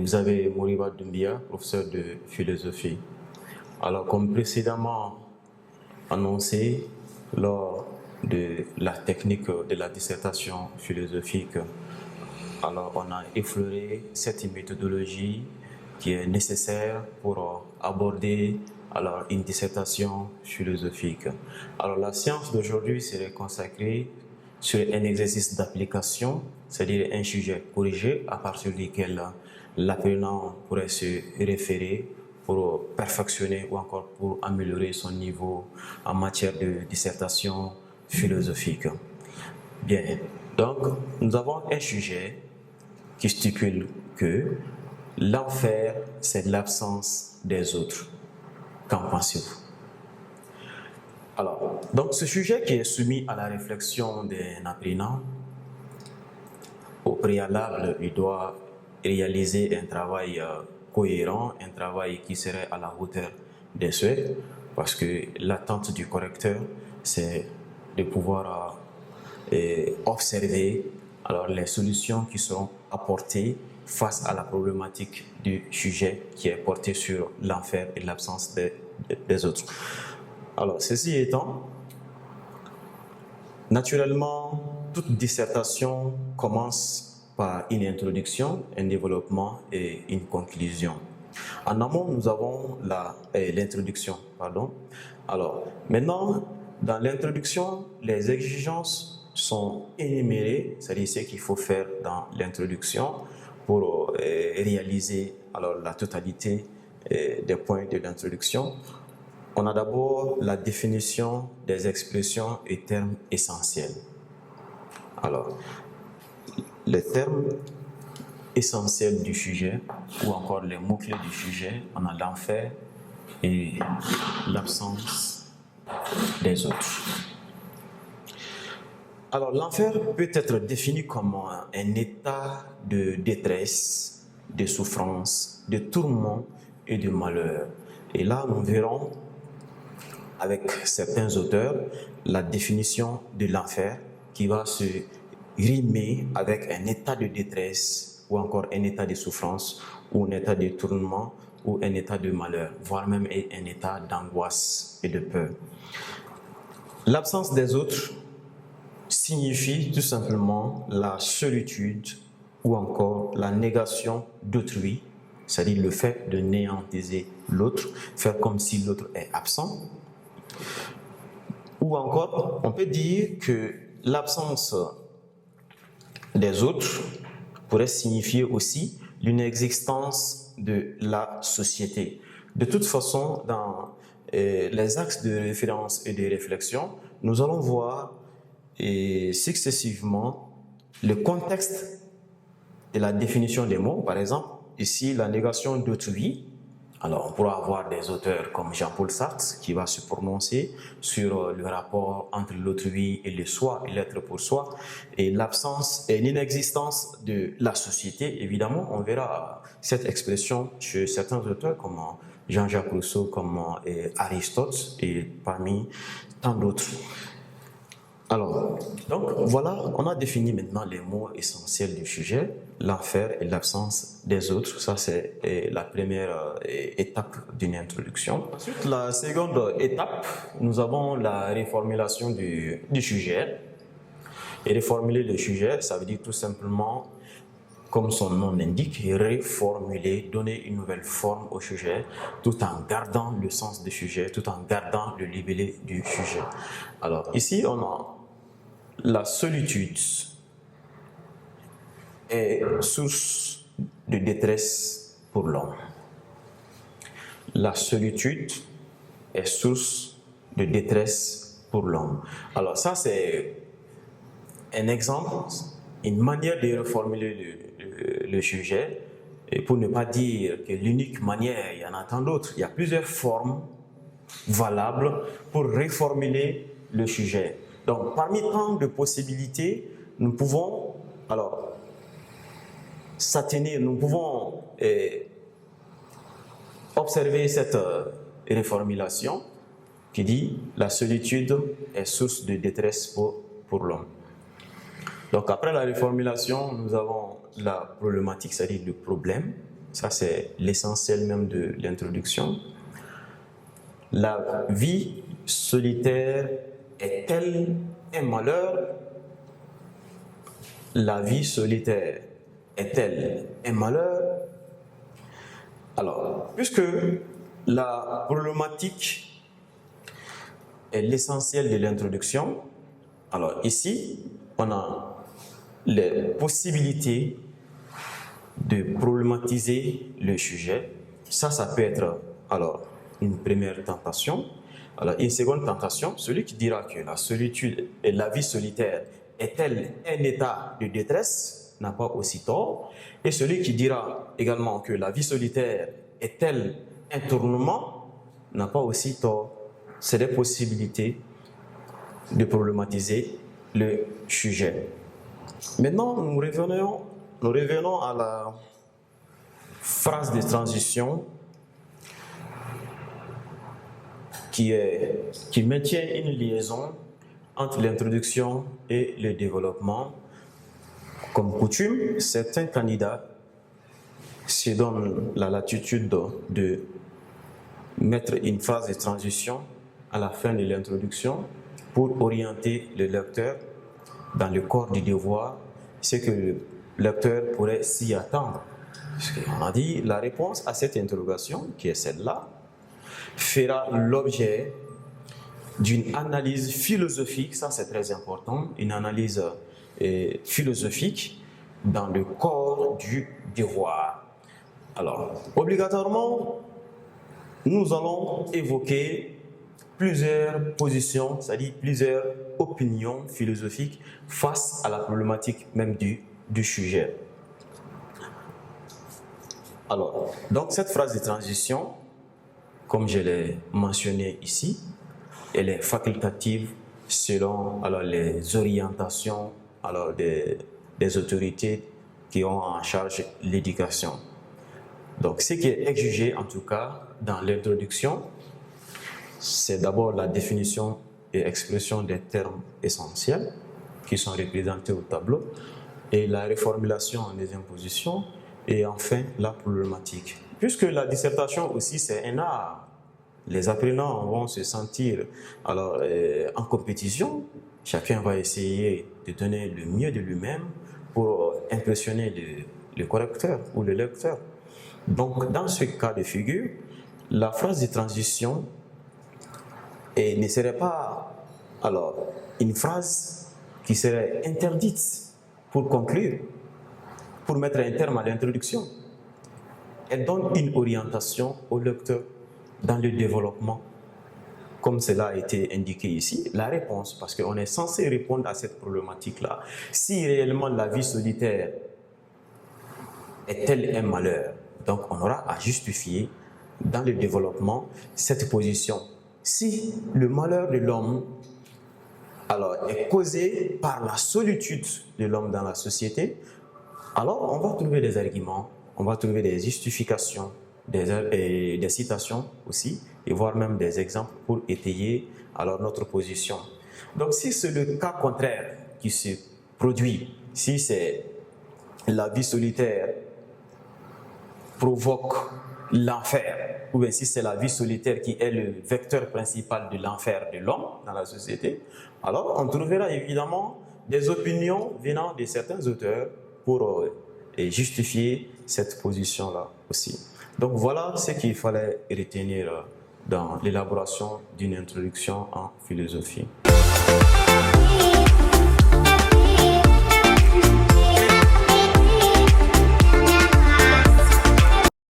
vous avez Moriba Doumbia, professeur de philosophie. Alors, comme précédemment annoncé lors de la technique de la dissertation philosophique, alors on a effleuré cette méthodologie qui est nécessaire pour aborder alors une dissertation philosophique. Alors la séance d'aujourd'hui serait consacrée sur un exercice d'application, c'est-à-dire un sujet corrigé à partir duquel l'apprenant pourrait se référer pour perfectionner ou encore pour améliorer son niveau en matière de dissertation philosophique. Bien, donc nous avons un sujet qui stipule que l'enfer, c'est l'absence des autres. Qu'en pensez-vous? Alors, donc ce sujet qui est soumis à la réflexion d'un apprenant, au préalable, il doit réaliser un travail cohérent, un travail qui serait à la hauteur des souhaits, parce que l'attente du correcteur, c'est de pouvoir observer alors, les solutions qui seront apportées face à la problématique du sujet qui est porté sur l'enfer et l'absence des autres. Alors, ceci étant, naturellement, toute dissertation commence par une introduction, un développement et une conclusion. En amont, nous avons l'introduction. Alors, maintenant, dans l'introduction, les exigences sont énumérées, c'est-à-dire ce qu'il faut faire dans l'introduction pour réaliser alors, la totalité des points de l'introduction. On a d'abord la définition des expressions et termes essentiels. Alors, les termes essentiels du sujet, ou encore les mots-clés du sujet, on a l'enfer et l'absence des autres. Alors, l'enfer peut être défini comme un état de détresse, de souffrance, de tourment et de malheur. Et là, nous verrons avec certains auteurs la définition de l'enfer qui va se rimer avec un état de détresse ou encore un état de souffrance ou un état de tourment ou un état de malheur, voire même un état d'angoisse et de peur. L'absence des autres signifie tout simplement la solitude ou encore la négation d'autrui, c'est-à-dire le fait de néantiser l'autre, faire comme si l'autre est absent. Ou encore, on peut dire que l'absence des autres pourrait signifier aussi l'inexistence de la société. De toute façon, dans les axes de référence et de réflexion, nous allons voir successivement le contexte de la définition des mots. Par exemple, ici, la négation d'autrui. Alors, on pourra avoir des auteurs comme Jean-Paul Sartre qui va se prononcer sur le rapport entre l'autrui et le soi et l'être pour soi et l'absence et l'inexistence de la société. Évidemment, on verra cette expression chez certains auteurs comme Jean-Jacques Rousseau, comme Aristote et parmi tant d'autres. Alors, donc voilà, on a défini maintenant les mots essentiels du sujet, l'enfer et l'absence des autres. Ça, c'est la première étape d'une introduction. Ensuite, la seconde étape, nous avons la réformulation du sujet. Et réformuler le sujet, ça veut dire tout simplement, comme son nom l'indique, réformuler, donner une nouvelle forme au sujet, tout en gardant le sens du sujet, tout en gardant le libellé du sujet. Alors, ici, on a la solitude est source de détresse pour l'homme. La solitude est source de détresse pour l'homme. Alors ça, c'est un exemple, une manière de reformuler le sujet, et pour ne pas dire que l'unique manière, il y en a tant d'autres. Il y a plusieurs formes valables pour reformuler le sujet. Donc, parmi tant de possibilités, nous pouvons alors s'atténuer, nous pouvons observer cette réformulation qui dit la solitude est source de détresse pour l'homme. Donc, après la réformulation, nous avons la problématique, c'est-à-dire le problème. Ça, c'est l'essentiel même de l'introduction. La vie solitaire est-elle un malheur? La vie solitaire est-elle un malheur? Alors, puisque la problématique est l'essentiel de l'introduction, alors ici, on a les possibilités de problématiser le sujet. Ça peut être alors une première tentation. Alors, une seconde tentation, celui qui dira que la solitude et la vie solitaire est-elle un état de détresse n'a pas aussi tort. Et celui qui dira également que la vie solitaire est-elle un tournement n'a pas aussi tort. C'est des possibilités de problématiser le sujet. Maintenant, nous revenons à la phrase de transition qui maintient une liaison entre l'introduction et le développement. Comme coutume, certains candidats se donnent la latitude de mettre une phrase de transition à la fin de l'introduction pour orienter le lecteur dans le corps du devoir, ce que le lecteur pourrait s'y attendre. Parce qu'on a dit, la réponse à cette interrogation, qui est celle-là, fera l'objet d'une analyse philosophique, ça c'est très important, une analyse philosophique dans le corps du devoir. Alors, obligatoirement, nous allons évoquer plusieurs positions, c'est-à-dire plusieurs opinions philosophiques face à la problématique même du sujet. Alors, donc cette phrase de transition, comme je l'ai mentionné ici, elle est facultative selon les orientations des autorités qui ont en charge l'éducation. Donc, ce qui est exigé, en tout cas, dans l'introduction, c'est d'abord la définition et expression des termes essentiels qui sont représentés au tableau et la reformulation en deuxième position et enfin la problématique. Puisque la dissertation aussi, c'est un art. Les apprenants vont se sentir en compétition. Chacun va essayer de donner le mieux de lui-même pour impressionner le correcteur ou le lecteur. Donc, dans ce cas de figure, la phrase de transition ne serait pas une phrase qui serait interdite pour conclure, pour mettre un terme à l'introduction. Elle donne une orientation au lecteur dans le développement, comme cela a été indiqué ici, la réponse, parce qu'on est censé répondre à cette problématique-là. Si réellement la vie solitaire est-elle un malheur, donc on aura à justifier dans le développement cette position. Si le malheur de l'homme est causé par la solitude de l'homme dans la société, alors on va trouver des arguments, on va trouver des justifications, des citations aussi, et voire même des exemples pour étayer notre position. Donc si c'est le cas contraire qui se produit, si c'est la vie solitaire provoque l'enfer, ou bien si c'est la vie solitaire qui est le vecteur principal de l'enfer de l'homme dans la société, alors on trouvera évidemment des opinions venant de certains auteurs pour justifier cette position-là aussi. Donc voilà ce qu'il fallait retenir dans l'élaboration d'une introduction en philosophie.